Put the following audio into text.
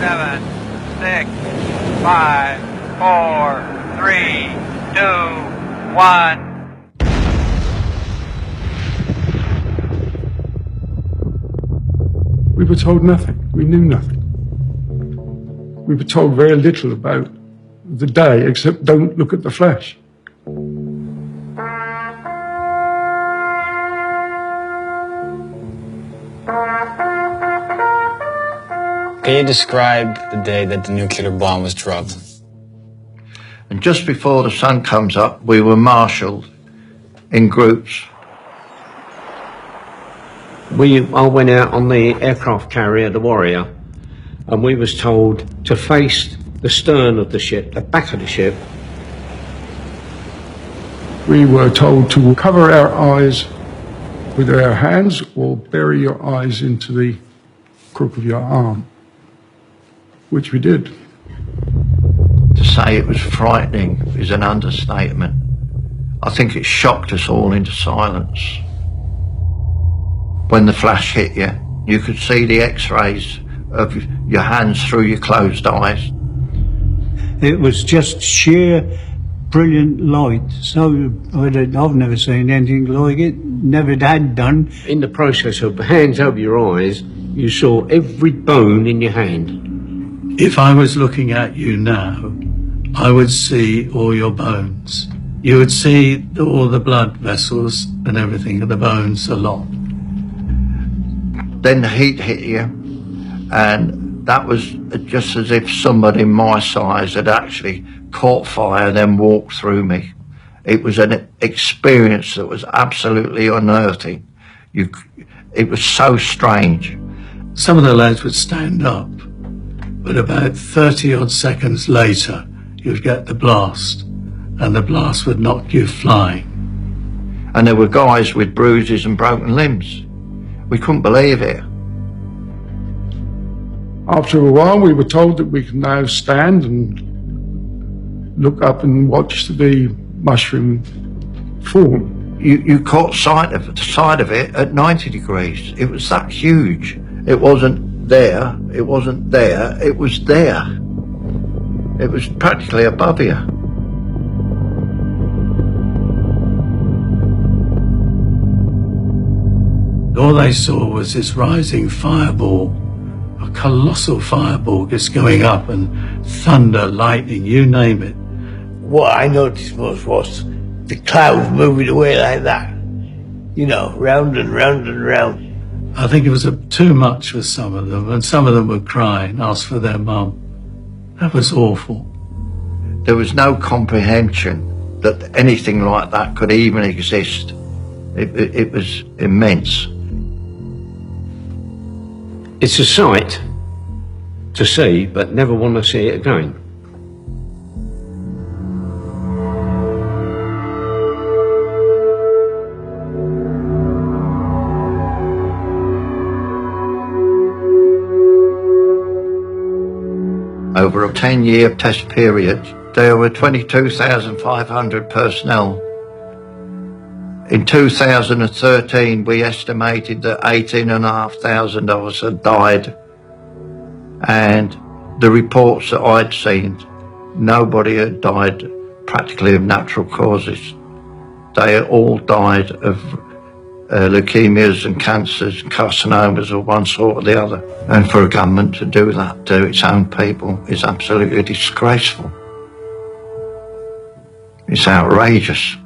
7, 6, 5, 4, 3, 2, 1. We were told nothing. We knew nothing. We were told very little about the day, except don't look at the flash. Can you describe the day that the nuclear bomb was dropped? And just before the sun comes up, we were marshalled in groups. I went out on the aircraft carrier, the Warrior, and we was told to face the stern of the ship, the back of the ship. We were told to cover our eyes with our hands or bury your eyes into the crook of your arm, which we did. To say it was frightening is an understatement. I think it shocked us all into silence. When the flash hit you, you could see the x-rays of your hands through your closed eyes. It was just sheer brilliant light. So I've never seen anything like it, never had done. In the process of hands over your eyes, you saw every bone in your hand. If I was looking at you now, I would see all your bones. You would see all the blood vessels and everything, and the bones a lot. Then the heat hit you, and that was just as if somebody my size had actually caught fire and then walked through me. It was an experience that was absolutely unearthing. It was so strange. Some of the lads would stand up, but about 30 odd seconds later, you'd get the blast, and the blast would knock you flying. And there were guys with bruises and broken limbs. We couldn't believe it. After a while, we were told that we could now stand and look up and watch the mushroom form. You caught sight of the side of it at 90 degrees. It was that huge. It wasn't there, it wasn't there, it was there. It was practically above you. All they saw was this rising fireball, a colossal fireball just going up, and thunder, lightning, you name it. What I noticed was the clouds moving away like that, you know, round and round and round. I think it was too much for some of them, and some of them were crying, asked for their mum. That was awful. There was no comprehension that anything like that could even exist. It was immense. It's a sight to see, but never want to see it again. Over a 10-year test period, there were 22,500 personnel. In 2013, we estimated that 18,500 of us had died. And the reports that I'd seen, nobody had died practically of natural causes. They had all died of leukemias and cancers and carcinomas of one sort or the other. And for a government to do that to its own people is absolutely disgraceful. It's outrageous.